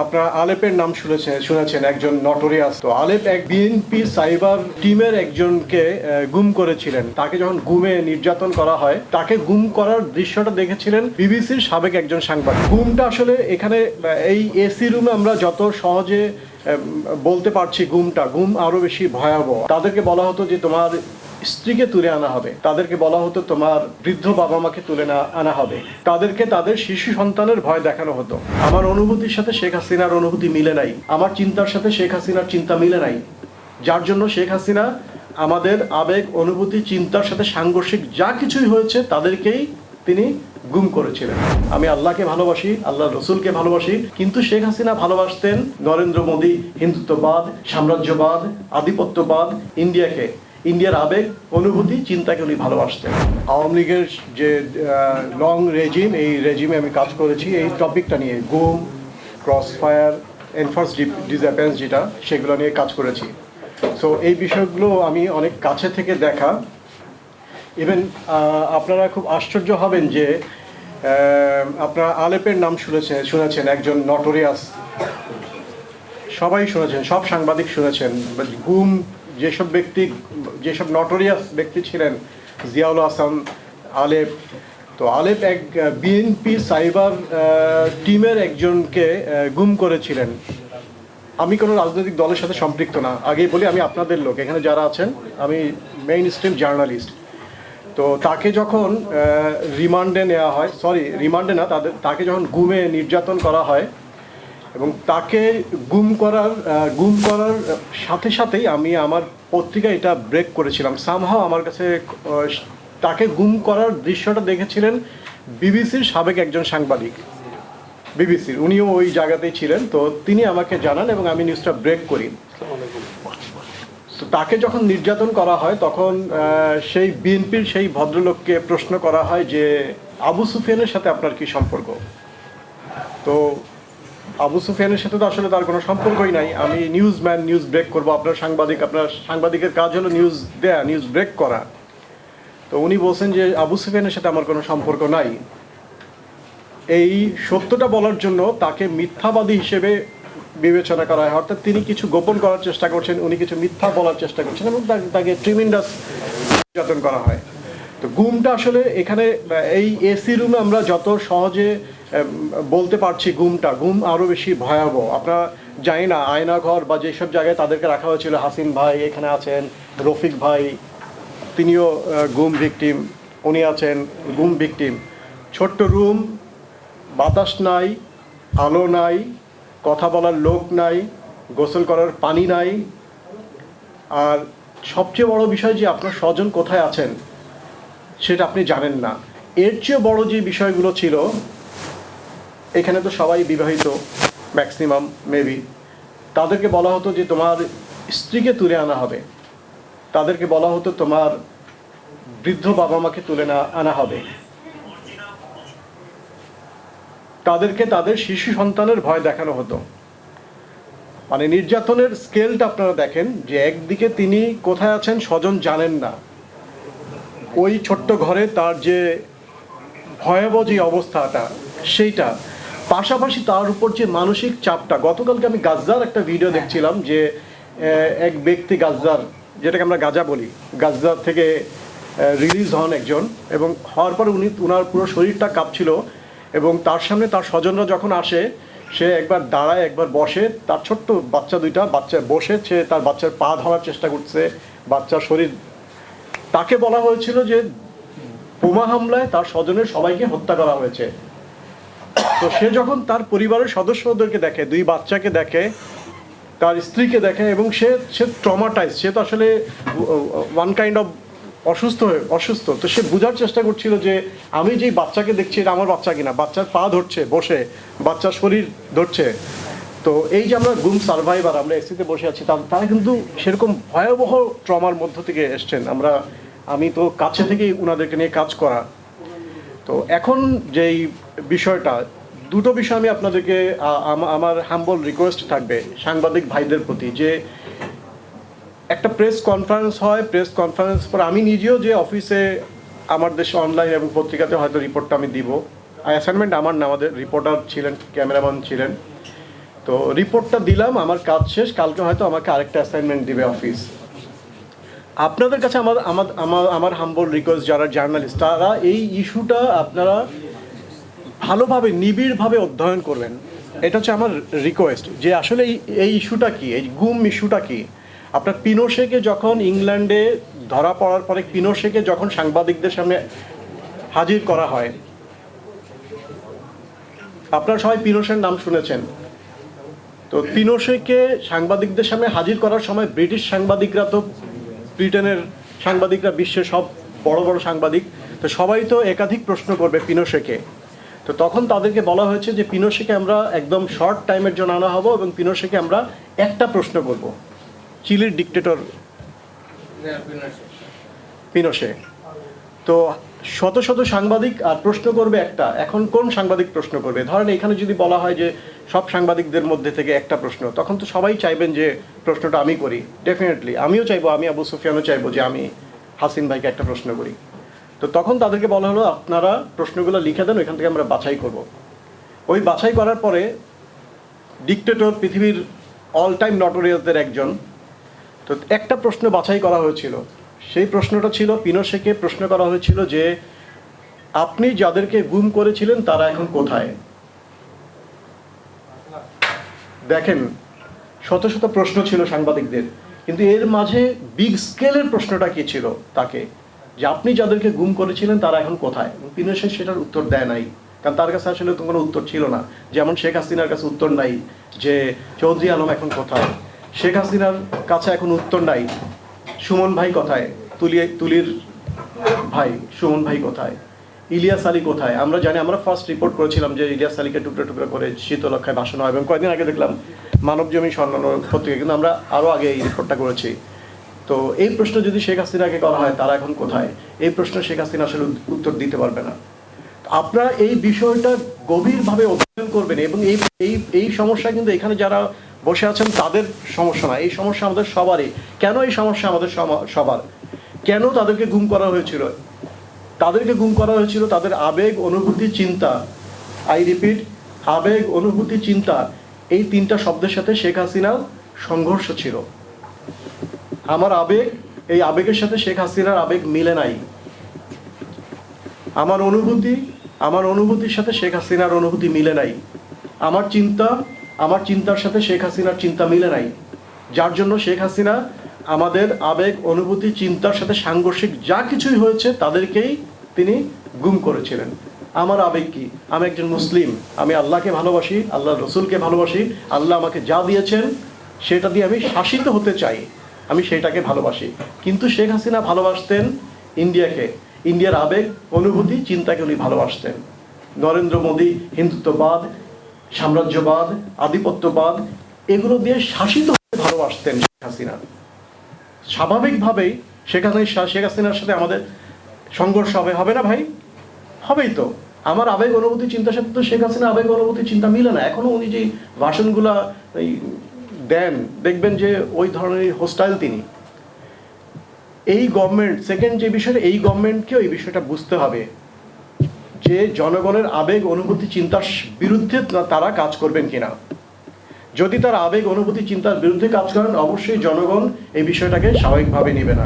আপনারা আলেপের নাম শুনেছেন একজন নটোরিয়াস। তো আলেপ এক বিএনপি সাইবার টিমের একজনকে গুম করেছিলেন। তাকে যখন গুমে নির্যাতন করা হয়, তাকে গুম করার দৃশ্যটা দেখেছিলেন বিবিসির সাবেক একজন সাংবাদিক। গুমটা আসলে এখানে এই এসি রুমে আমরা যত সহজে বলতে পারছি, গুম আরো বেশি ভয়াবহ। তাদেরকে বলা হতো যে তোমার স্ত্রীকে তুলে আনা হবে, তাদেরকে বলা হতো তোমার বৃদ্ধ বাবা মাকে তুলে আনা হবে, তাদেরকে তাদের শিশু সন্তানের ভয় দেখানো হতো। আমার অনুভূতির সাথে শেখ হাসিনার অনুভূতি মিলে নাই, আমার চিন্তার সাথে শেখ হাসিনার চিন্তা মিলে নাই, যার জন্য শেখ হাসিনা আমাদের আবেগ অনুভূতি চিন্তার সাথে সাংঘর্ষিক যা কিছুই হয়েছে তাদেরকেই তিনি গুম করেছিলেন। আমি আল্লাহকে ভালোবাসি, আল্লাহ রসুলকে ভালোবাসি, কিন্তু শেখ হাসিনা ভালোবাসতেন নরেন্দ্র মোদী, হিন্দুত্ববাদ, সাম্রাজ্যবাদ, আধিপত্যবাদ, ইন্ডিয়ার আবেগ অনুভূতি চিন্তাকে উনি ভালোবাসতেন। আওয়ামী লীগের যে লং রেজিম, এই রেজিমে আমি কাজ করেছি এই টপিকটা নিয়ে, গুম, ক্রস ফায়ার, এনফোর্স ডিসঅ্যাপিয়ারেন্স যেটা, সেগুলো নিয়ে কাজ করেছি। সো এই বিষয়গুলো আমি অনেক কাছে থেকে দেখা। ইভেন আপনারা খুব আশ্চর্য হবেন যে আপনারা আলেপের নাম শুনেছেন একজন নটোরিয়াস, সবাই শুনেছেন, সব সাংবাদিক শুনেছেন। গুম যেসব নটোরিয়াস ব্যক্তি ছিলেন, জিয়াউল হাসান, আলেপ। তো আলেপ এক বিএনপি সাইবার টিমের একজনকে গুম করেছিলেন। আমি কোনো রাজনৈতিক দলের সাথে সম্পৃক্ত না, আগেই বলি আমি আপনাদের লোক, এখানে যারা আছেন আমি মেইন স্ট্রিম জার্নালিস্ট। তো তাকে যখন রিমান্ডে নেওয়া হয়, তাকে যখন গুমে নির্যাতন করা হয় এবং তাকে গুম করার সাথে সাথেই আমি আমার পত্রিকায় এটা ব্রেক করেছিলাম। সামহাও আমার কাছে তাকে গুম করার দৃশ্যটা দেখেছিলেন বিবিসির সাবেক একজন সাংবাদিক, উনিও ওই জায়গাতেই ছিলেন। তো তিনি আমাকে জানান এবং আমি নিউজটা ব্রেক করি। তো তাকে যখন নির্যাতন করা হয় তখন সেই বিএনপির সেই ভদ্রলোককে প্রশ্ন করা হয় যে আবু সুফিয়ানের সাথে আপনার কি সম্পর্ক। তো আবু সুফিয়ানের সাথে তো আসলে তার কোনো সম্পর্কই নাই, আমি নিউজম্যান, নিউজ ব্রেক করবো, আপনার সাংবাদিকের কাজ হলো নিউজ দেয়া, নিউজ ব্রেক করা। তো উনি বলছেন যে আবু সুফিয়ানের সাথে আমার কোনো সম্পর্ক নাই। এই সত্যটা বলার জন্য তাকে মিথ্যাবাদী হিসেবে বিবেচনা করা হয়, অর্থাৎ তিনি কিছু গোপন করার চেষ্টা করছেন, উনি কিছু মিথ্যা বলার চেষ্টা করছেন এবং তাকে ট্রিমেন্ডাস নির্যাতন করা হয়। তো গুমটা আসলে এখানে এই এসি রুমে আমরা যত সহজে বলতে পারছি, গুম আরও বেশি ভয়াবহ। আপনারা জানি না আয়নাঘর বা যেসব জায়গায় তাদেরকে রাখা হয়েছিল, হাসিন ভাই এখানে আছেন, রফিক ভাই তিনিও গুম ভিকটিম, উনি আছেন গুম ভিকটিম। ছোট্ট রুম, বাতাস নাই, আলো নাই, কথা বলার লোক নাই, গোসল করার পানি নাই, আর সবচেয়ে বড় বিষয় যে আপনার স্বজন কোথায় আছেন সেটা আপনি জানেন না। এর চেয়ে বড় যে বিষয়গুলো ছিল, এখানে তো সবাই বিবাহিত ম্যাক্সিমাম মেবি, তাদেরকে বলা হতো যে তোমার স্ত্রীকে তুলে আনা হবে, তাদেরকে বলা হতো তোমার বৃদ্ধ বাবা মাকে তুলে আনা হবে, তাদেরকে তাদের শিশু সন্তানের ভয় দেখানো হতো। মানে নির্যাতনের স্কেলটা আপনারা দেখেন যে একদিকে তিনি কোথায় আছেন স্বজন জানেন না, ওই ছোট্ট ঘরে তার যে ভয়াবহ যে অবস্থাটা সেইটা, পাশাপাশি তার উপর যে মানসিক চাপটা। গতকালকে আমি গাজ্জার একটা ভিডিও দেখছিলাম যে এক ব্যক্তি গাজ্জার, যেটাকে আমরা গাজা বলি, গাজ্জার থেকে রিলিজ হন একজন, এবং হওয়ার পরে উনার পুরো শরীরটা কাঁপছিল এবং তার সামনে তার স্বজনরা যখন আসে, সে একবার দাঁড়ায় একবার বসে, তার ছোট্ট বাচ্চা বসে, সে তার বাচ্চার পা ধরার চেষ্টা করছে, বাচ্চার শরীর। তাকে বলা হয়েছিল যে বোমা হামলায় তার স্বজনের সবাইকে হত্যা করা হয়েছে। তো সে যখন তার পরিবারের সদস্যদেরকে দেখে, দুই বাচ্চাকে দেখে, তার স্ত্রীকে দেখে, এবং সে ট্রমাটাইজ, সে তো আসলে ওয়ান কাইন্ড অফ অসুস্থ। তো সে বোঝার চেষ্টা করছিল যে আমি যেই বাচ্চাকে দেখছি এটা আমার বাচ্চা কিনা, বাচ্চার পা ধরছে বসে, বাচ্চার শরীর ধরছে। তো এই যে আমরা গুম সার্ভাইভার, আমরা এসিতে বসে আছি, তারা কিন্তু সেরকম ভয়াবহ ট্রমার মধ্য থেকে এসছেন। আমি তো কাছে থেকেই ওনাদেরকে নিয়ে কাজ করা। তো এখন যেই বিষয়টা, দুটো বিষয় আমি আপনাদেরকে, আমার হাম্বল রিকোয়েস্ট থাকবে সাংবাদিক ভাইদের প্রতি, যে একটা প্রেস কনফারেন্স হয়, প্রেস কনফারেন্স পর আমি নিজেও যে অফিসে আমার দেশে অনলাইন এবং পত্রিকাতে হয়তো রিপোর্টটা আমি দিব, অ্যাসাইনমেন্ট আমার না, আমাদের রিপোর্টার ছিলেন, ক্যামেরাম্যান ছিলেন। তো রিপোর্টটা দিলাম, আমার কাজ শেষ, কালকে হয়তো আমাকে আরেকটা অ্যাসাইনমেন্ট দিবে অফিস। আপনাদের কাছে আমার হাম্বল রিকোয়েস্ট, যারা জার্নালিস্ট তারা এই ইস্যুটা আপনারা ভালোভাবে নিবিড়ভাবে অধ্যয়ন করবেন। এটা হচ্ছে আমার রিকোয়েস্ট, যে আসলে এই ইস্যুটা কি, এই গুম ইস্যুটা কি। আপনার পিনোশেকে যখন ইংল্যান্ডে ধরা পড়ার পরে পিনোশেকে যখন সাংবাদিকদের সামনে হাজির করা হয়, আপনারা সবাই পিনোশের নাম শুনেছেন। তো পিনোশেকে সাংবাদিকদের সামনে হাজির করার সময় ব্রিটিশ সাংবাদিকরা, তো ব্রিটেনের সাংবাদিকরা বিশ্বের সব বড় বড় সাংবাদিক, তো সবাই তো একাধিক প্রশ্ন করবে পিনোশেকে। তো তখন তাদেরকে বলা হয়েছে যে পিনোশেকে আমরা একদম শর্ট টাইমের জন্য আনা হবো এবং পিনোশেকে আমরা একটা প্রশ্ন করব, চিলির ডিক্টেটর পিনোশে। তো শত শত সাংবাদিক আর প্রশ্ন করবে একটা। এখন কোন সাংবাদিক প্রশ্ন করবে? ধরেন এখানে যদি বলা হয় যে সব সাংবাদিকদের মধ্যে থেকে একটা প্রশ্ন, তখন তো সবাই চাইবেন যে প্রশ্নটা আমি করি। ডেফিনেটলি আমিও চাইবো, আমি আবু সুফিয়ানও চাইবো যে আমি হাসিন ভাইকে একটা প্রশ্ন করি। তো তখন তাদেরকে বলা হলো আপনারা প্রশ্নগুলো লিখে দেন, ওইখান থেকে আমরা বাছাই করব। ওই বাছাই করার পরে ডিক্টেটর পৃথিবীর অল টাইম নটোরিয়াসদের একজন, তো একটা প্রশ্ন বাছাই করা হয়েছিল। সেই প্রশ্নটা ছিল, পিনোশেকে প্রশ্ন করা হয়েছিল যে আপনি যাদেরকে গুম করেছিলেন তারা এখন কোথায়। দেখেন, শত শত প্রশ্ন ছিল সাংবাদিকদের, কিন্তু এর মাঝে বিগ স্কেলের প্রশ্নটা কি ছিল তাকে, যে আপনি যাদেরকে গুম করেছিলেন তারা এখন কোথায়। পিনোশে সেটার উত্তর দেয় নাই, কারণ তার কাছে আসলে তো কোনো উত্তর ছিল না। যেমন শেখ হাসিনার কাছে উত্তর নাই যে চৌধুরী আলম এখন কোথায়, শেখ হাসিনার কাছে এখন উত্তর নাই সুমন ভাই কোথায়, তুলির ভাই সুমন ভাই কোথায়, ইলিয়াস আলী কোথায়। আমরা জানি, আমরা ফার্স্ট রিপোর্ট করেছিলাম যে ইলিয়াস আলীকে টুকরো টুকরো করে শীতলক্ষায় ভাসানো হয়, এবং কয়েকদিন আগে দেখলাম মানব জমি স্বর্ণান্য পত্রিকা, কিন্তু আমরা আরও আগে এই রিপোর্টটা করেছি। তো এই প্রশ্ন যদি শেখ হাসিনাকে করা হয় তারা এখন কোথায়, এই প্রশ্ন শেখ হাসিনা আসলে উত্তর দিতে পারবে না। আপনারা এই বিষয়টা গভীরভাবে অধ্যয়ন করবেন, এবং এই এই এই সমস্যা কিন্তু এখানে যারা বসে আছেন তাদের সমস্যা না, এই সমস্যা আমাদের সবারই। কেন এই সমস্যা আমাদের সবার? কেন তাদেরকে গুম করা হয়েছিল? তাদেরকে গুম করা হয়েছিল তাদের আবেগ, অনুভূতি, চিন্তা। আই রিপিট, আবেগ, অনুভূতি, চিন্তা, এই তিনটা শব্দের সাথে শেখ হাসিনার সংঘর্ষ ছিল। আমার আবেগ, এই আবেগের সাথে শেখ হাসিনার আবেগ মিলে নাই। আমার অনুভূতির সাথে শেখ হাসিনার অনুভূতি মিলে নাই। আমার চিন্তার সাথে শেখ হাসিনার চিন্তা মিলে নাই। যার জন্য শেখ হাসিনা আমাদের আবেগ, অনুভূতি, চিন্তার সাথে সাংঘর্ষিক যা কিছুই হয়েছে তাদেরকেই তিনি গুম করেছিলেন। আমার আবেগ কি? আমি একজন মুসলিম, আমি আল্লাহকে ভালোবাসি, আল্লাহ রসুলকে ভালোবাসি, আল্লাহ আমাকে যা দিয়েছেন সেটা দিয়ে আমি শাসিত হতে চাই, আমি সেটাকে ভালোবাসি। কিন্তু শেখ হাসিনা ভালোবাসতেন ইন্ডিয়াকে, ইন্ডিয়ার আবেগ, অনুভূতি, চিন্তাকে উনি ভালোবাসতেন। নরেন্দ্র মোদী হিন্দুত্ববাদ, সাম্রাজ্যবাদ, আধিপত্যবাদ, এগুলো দিয়ে শাসিত হতে ভালোবাসতেন শেখ হাসিনা। স্বাভাবিকভাবেই শেখ হাসিনার সাথে আমাদের সংঘর্ষ হবে না ভাই? হবেই তো। আমার আবেগ, অনুভূতি, চিন্তার সাথে তো শেখ হাসিনা আবেগ, অনুভূতি, চিন্তা মিলে না। এখনো উনি যে ভাষণগুলা দেন, দেখবেন যে ওই ধরনের হোস্টাইল তিনি। এই গভর্নমেন্ট, সেকেন্ড যে বিষয়টা, এই গভর্নমেন্টকেও এই বিষয়টা বুঝতে হবে যে জনগণের আবেগ, অনুভূতি, চিন্তার বিরুদ্ধে তারা কাজ করবেন কিনা। যদি তারা আবেগ, অনুভূতি, চিন্তার বিরুদ্ধে কাজ করেন, অবশ্যই জনগণ এই বিষয়টাকে স্বাভাবিকভাবে নেবে না।